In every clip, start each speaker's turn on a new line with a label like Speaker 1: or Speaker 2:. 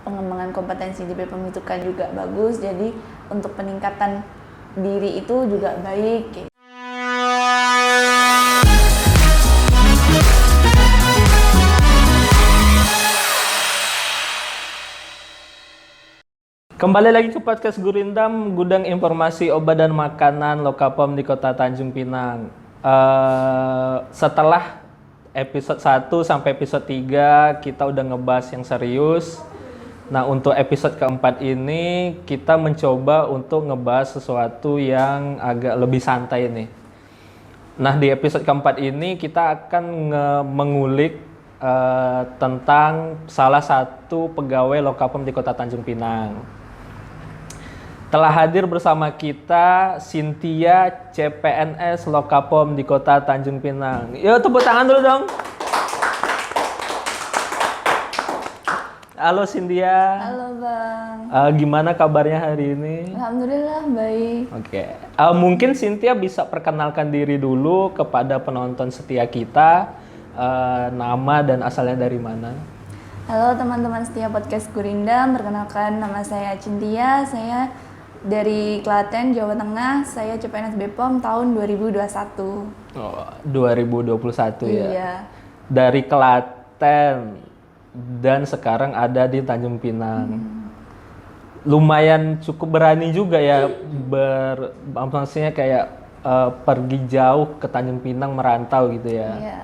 Speaker 1: pengembangan kompetensi di BPOM itu kan juga bagus, jadi untuk peningkatan diri itu juga baik gitu.
Speaker 2: Kembali lagi ke podcast Gurindam, gudang informasi obat dan makanan Lokapom di Kota Tanjung Pinang. Setelah episode 1 sampai episode 3 kita udah ngebahas yang serius. Nah, untuk episode keempat ini kita mencoba untuk ngebahas sesuatu yang agak lebih santai nih. Nah, di episode keempat ini kita akan mengulik tentang salah satu pegawai Lokapom di Kota Tanjung Pinang. Telah hadir bersama kita Cynthia, CPNS Lokapom di Kota Tanjung Pinang. Yuk tepuk tangan dulu dong. Halo Cynthia.
Speaker 1: Halo Bang.
Speaker 2: Gimana kabarnya hari ini?
Speaker 1: Alhamdulillah baik.
Speaker 2: Oke. Mungkin Cynthia bisa perkenalkan diri dulu kepada penonton setia kita. Nama dan asalnya dari mana?
Speaker 1: Halo teman-teman setia podcast Gurindam, perkenalkan nama saya Cynthia, saya dari Klaten, Jawa Tengah. Saya CPNS BPOM tahun 2021.
Speaker 2: Oh, 2021 ya?
Speaker 1: Iya.
Speaker 2: Dari Klaten dan sekarang ada di Tanjung Pinang. Lumayan cukup berani juga ya, maksudnya kayak pergi jauh ke Tanjung Pinang, merantau gitu ya.
Speaker 1: Iya.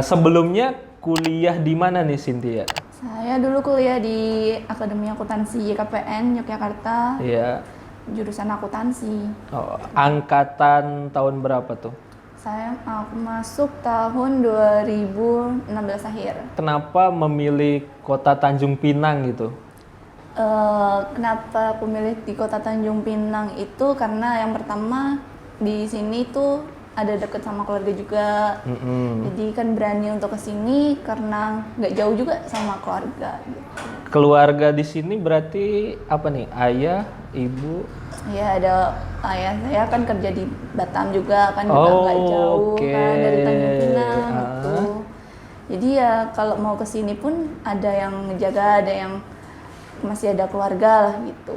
Speaker 2: Sebelumnya kuliah di mana nih Cynthia?
Speaker 1: Saya dulu kuliah di Akademi Akuntansi YKPN Yogyakarta.
Speaker 2: Iya.
Speaker 1: Jurusan akuntansi.
Speaker 2: Oh, angkatan tahun berapa tuh?
Speaker 1: Aku masuk tahun 2016 akhir.
Speaker 2: Kenapa memilih Kota Tanjung Pinang gitu?
Speaker 1: Kenapa aku milih di Kota Tanjung Pinang itu karena yang pertama di sini tuh ada deket sama keluarga juga. Jadi kan berani untuk kesini karena nggak jauh juga sama keluarga. Gitu.
Speaker 2: Keluarga di sini berarti apa nih? Ayah, ibu?
Speaker 1: Ya ada ayah saya kan kerja di Batam juga kan, juga nggak jauh kan dari Tanjung Pinang gitu. Jadi ya kalau mau kesini pun ada yang ngejaga, ada yang masih ada keluarga lah gitu.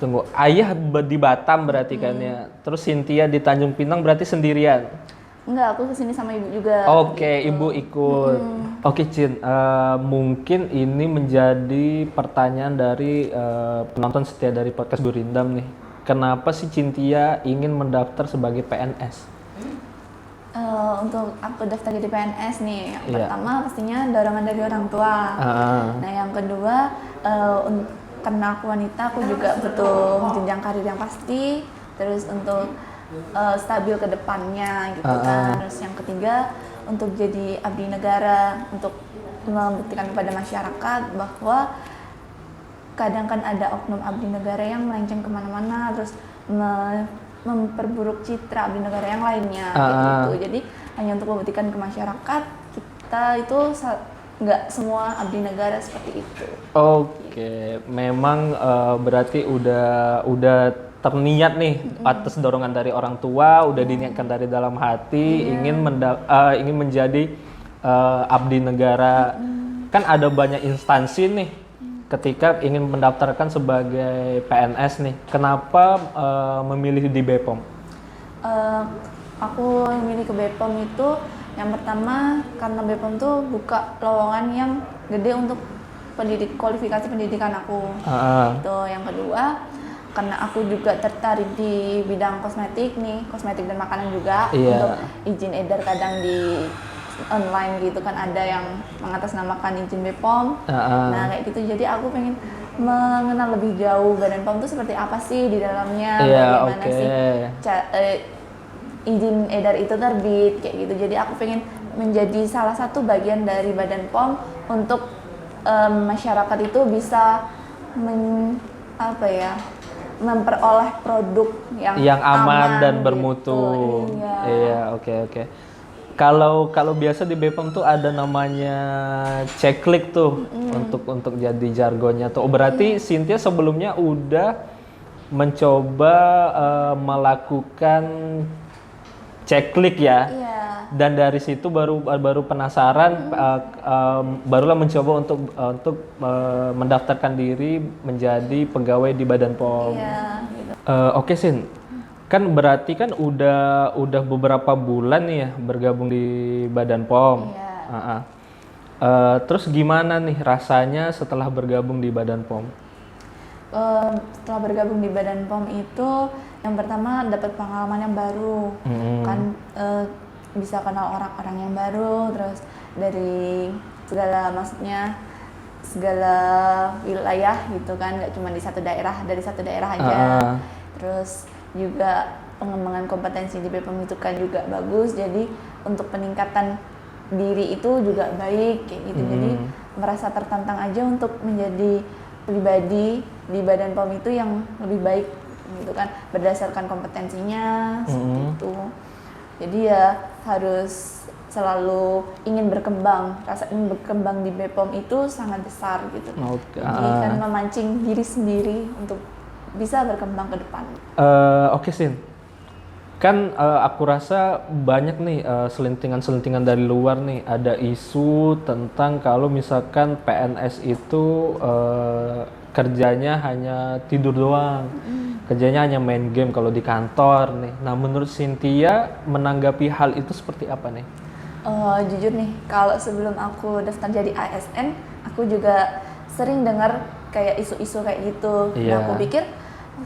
Speaker 2: Tunggu, ayah di Batam berarti kan ya. Terus Cynthia di Tanjung Pinang berarti sendirian?
Speaker 1: Enggak, aku kesini sama ibu juga.
Speaker 2: Oke,
Speaker 1: gitu.
Speaker 2: ibu ikut. Oke, Cin, mungkin ini menjadi pertanyaan dari penonton setia dari podcast Gurindam nih. Kenapa sih Cynthia ingin mendaftar sebagai PNS?
Speaker 1: Untuk aku daftar jadi PNS nih, yang pertama pastinya dorongan dari orang tua. Nah, yang kedua karena aku wanita, aku juga butuh jenjang karir yang pasti, terus untuk stabil ke depannya gitu kan. Terus yang ketiga untuk jadi abdi negara, untuk membuktikan kepada masyarakat bahwa kadang kan ada oknum abdi negara yang melenceng kemana-mana, terus memperburuk citra abdi negara yang lainnya gitu. Jadi hanya untuk membuktikan ke masyarakat kita itu nggak semua abdi negara seperti itu.
Speaker 2: Oke, memang berarti udah terniat nih atas dorongan dari orang tua, udah diniatkan dari dalam hati ingin menjadi abdi negara. Kan ada banyak instansi nih ketika ingin mendaftarkan sebagai PNS nih. Kenapa memilih di BPOM?
Speaker 1: Aku memilih ke BPOM itu yang pertama karena BPOM tuh buka lowongan yang gede untuk kualifikasi pendidikan aku. Itu yang kedua karena aku juga tertarik di bidang kosmetik dan makanan juga. Untuk izin edar kadang di online gitu kan ada yang mengatasnamakan izin BPOM. Nah kayak gitu, jadi aku pengen mengenal lebih jauh Badan POM itu seperti apa sih di dalamnya, bagaimana sih izin edar itu terbit kayak gitu. Jadi aku pengen menjadi salah satu bagian dari Badan POM untuk masyarakat itu bisa memperoleh produk yang
Speaker 2: aman dan bermutu.
Speaker 1: Gitu.
Speaker 2: Iya, oke. Kalau biasa di BPOM tuh ada namanya ceklik tuh untuk jadi jargonnya tuh. Berarti Cynthia sebelumnya udah mencoba melakukan ceklik ya?
Speaker 1: Iya.
Speaker 2: Dan dari situ baru penasaran, barulah mencoba untuk mendaftarkan diri menjadi pegawai di Badan POM.
Speaker 1: Iya, gitu.
Speaker 2: Oke Sin, kan berarti kan udah beberapa bulan nih ya bergabung di Badan POM.
Speaker 1: Iya.
Speaker 2: Terus gimana nih rasanya setelah bergabung di Badan POM?
Speaker 1: Setelah bergabung di Badan POM itu yang pertama dapat pengalaman yang baru, kan bisa kenal orang-orang yang baru, terus dari segala wilayah gitu kan, nggak cuma dari satu daerah aja. Terus juga pengembangan kompetensi di BPOM itu kan juga bagus, jadi untuk peningkatan diri itu juga baik kayak gitu. Jadi merasa tertantang aja untuk menjadi pribadi di Badan POM itu yang lebih baik gitu kan, berdasarkan kompetensinya seperti itu. Jadi ya harus selalu ingin berkembang, rasa ingin berkembang di BPOM itu sangat besar gitu. Jadi kan memancing diri sendiri untuk bisa berkembang ke depan.
Speaker 2: Oke Sin, kan aku rasa banyak nih selentingan-selentingan dari luar nih, ada isu tentang kalau misalkan PNS itu kerjanya hanya tidur doang, kerjanya hanya main game kalau di kantor nih. Nah menurut Cynthia menanggapi hal itu seperti apa nih?
Speaker 1: Jujur nih, kalau sebelum aku daftar jadi ASN, aku juga sering dengar kayak isu-isu kayak gitu. Nah aku pikir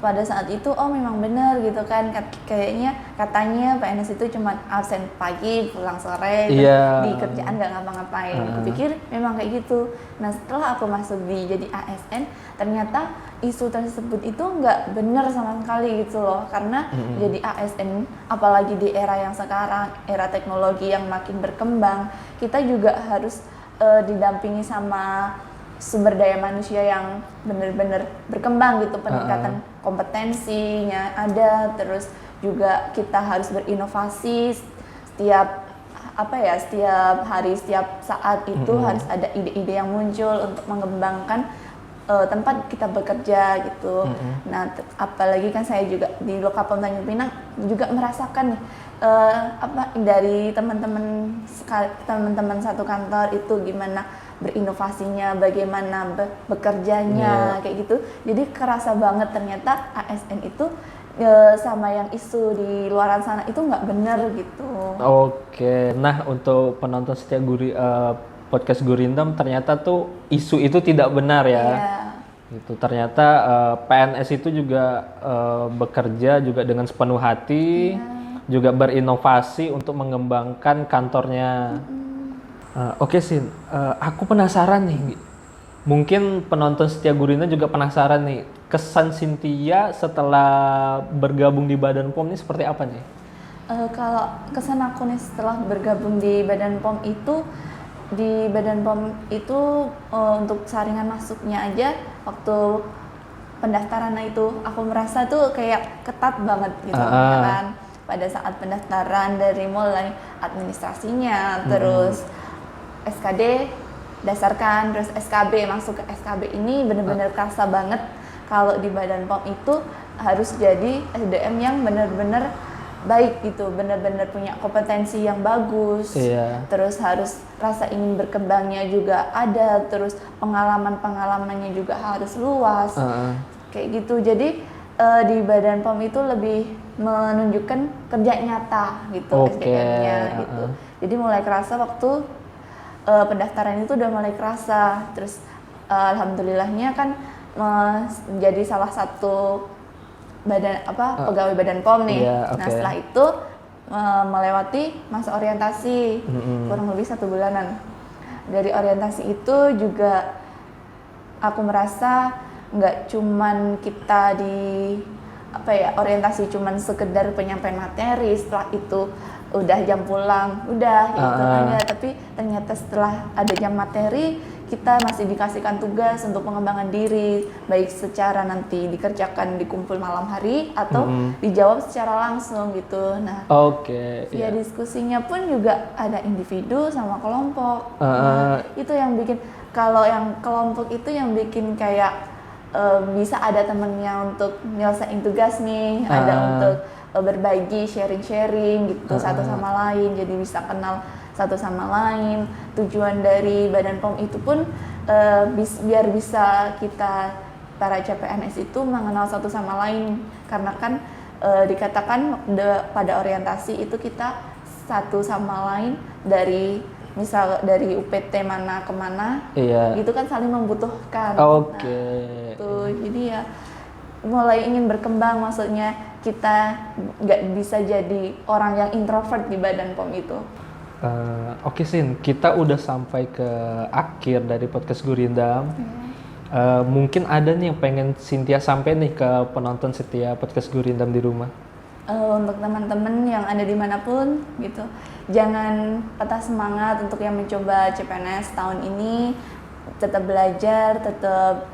Speaker 1: pada saat itu memang benar gitu kan, katanya PNS itu cuma absen pagi pulang sore, di kerjaan nggak ngapa-ngapain. Aku pikir memang kayak gitu. Nah setelah aku masuk jadi ASN, ternyata isu tersebut itu nggak benar sama sekali gitu loh, karena jadi ASN apalagi di era yang sekarang, era teknologi yang makin berkembang, kita juga harus didampingi sama sumber daya manusia yang benar-benar berkembang gitu, peningkatan kompetensinya ada, terus juga kita harus berinovasi setiap hari, setiap saat itu harus ada ide-ide yang muncul untuk mengembangkan tempat kita bekerja gitu. Nah, apalagi kan saya juga di Lokapom Tanjung Pinang juga merasakan nih dari teman-teman satu kantor itu gimana berinovasinya, bagaimana bekerjanya kayak gitu. Jadi kerasa banget ternyata ASN itu sama yang isu di luaran sana itu nggak benar gitu.
Speaker 2: Oke, nah untuk penonton setia podcast Gurindam, ternyata tuh isu itu tidak benar ya. Gitu. Ternyata PNS itu juga bekerja juga dengan sepenuh hati, juga berinovasi untuk mengembangkan kantornya. Oke Sin, aku penasaran nih, mungkin penonton setia Gurindam juga penasaran nih, kesan Cynthia setelah bergabung di Badan POM ini seperti apa nih?
Speaker 1: Kalau kesan aku nih setelah bergabung di Badan POM itu, di Badan POM itu untuk saringan masuknya aja waktu pendaftaran itu aku merasa tuh kayak ketat banget gitu kan. Pada saat pendaftaran dari mulai administrasinya, terus SKD dasarkan, terus SKB, masuk ke SKB ini bener-bener kerasa banget kalau di Badan POM itu harus jadi SDM yang bener-bener baik gitu, bener-bener punya kompetensi yang bagus, terus harus rasa ingin berkembangnya juga ada, terus pengalamannya juga harus luas, kayak gitu. Jadi di Badan POM itu lebih menunjukkan kerja nyata gitu, SDM-nya gitu. Jadi mulai kerasa waktu pendaftaran itu udah mulai kerasa, terus alhamdulillahnya kan menjadi salah satu pegawai Badan POM nih. Nah setelah itu melewati masa orientasi kurang lebih 1 bulanan. Dari orientasi itu juga aku merasa nggak cuman kita orientasi cuman sekedar penyampaian materi, setelah itu udah jam pulang, udah gitu aja. Tapi ternyata setelah ada jam materi, kita masih dikasihkan tugas untuk pengembangan diri, baik secara nanti dikerjakan di kumpul malam hari atau dijawab secara langsung gitu. Nah, via diskusinya pun juga ada individu sama kelompok. Nah, itu yang bikin, kalau yang kelompok itu yang bikin kayak bisa ada temennya untuk nyelesain tugas nih, ada untuk berbagi, sharing-sharing gitu satu sama lain, jadi bisa kenal satu sama lain. Tujuan dari Badan POM itu pun biar bisa kita para CPNS itu mengenal satu sama lain, karena kan dikatakan pada orientasi itu kita satu sama lain misal dari UPT mana ke mana, itu kan saling membutuhkan.
Speaker 2: Oke.
Speaker 1: Tuh, jadi ya mulai ingin berkembang, maksudnya kita nggak bisa jadi orang yang introvert di Badan POM itu.
Speaker 2: Oke Sin, kita udah sampai ke akhir dari podcast Gurindam. Mungkin ada nih yang pengen Cynthia sampai nih ke penonton setia podcast Gurindam di rumah.
Speaker 1: Untuk teman-teman yang ada dimanapun gitu, jangan patah semangat untuk yang mencoba CPNS tahun ini. Tetap belajar, tetap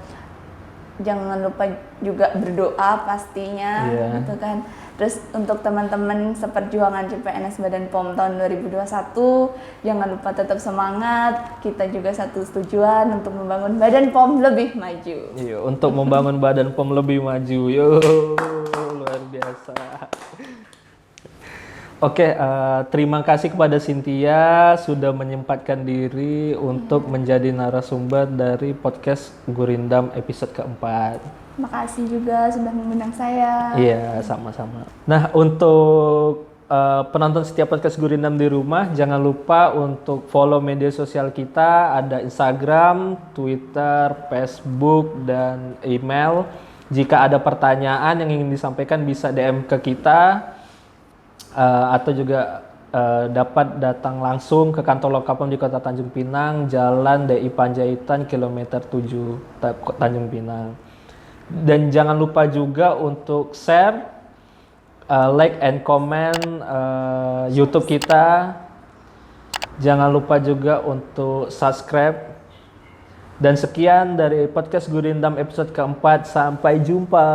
Speaker 1: jangan lupa juga berdoa pastinya, gitu kan. Terus untuk teman-teman seperjuangan CPNS Badan POM tahun 2021, jangan lupa tetap semangat. Kita juga satu tujuan untuk membangun Badan POM lebih maju.
Speaker 2: Iya, untuk membangun Badan POM lebih maju. Yo, luar biasa. Oke, terima kasih kepada Cynthia sudah menyempatkan diri untuk menjadi narasumber dari podcast Gurindam episode keempat.
Speaker 1: Makasih juga sudah mengundang saya.
Speaker 2: Iya, sama-sama. Nah, untuk penonton setiap podcast Gurindam di rumah, jangan lupa untuk follow media sosial kita, ada Instagram, Twitter, Facebook, dan email. Jika ada pertanyaan yang ingin disampaikan bisa DM ke kita, atau juga dapat datang langsung ke kantor Lokapom di Kota Tanjung Pinang, Jalan DI Panjaitan, kilometer 7, Tanjung Pinang. Dan jangan lupa juga untuk share, like and comment YouTube kita. Jangan lupa juga untuk subscribe. Dan sekian dari podcast Gurindam episode keempat. Sampai jumpa.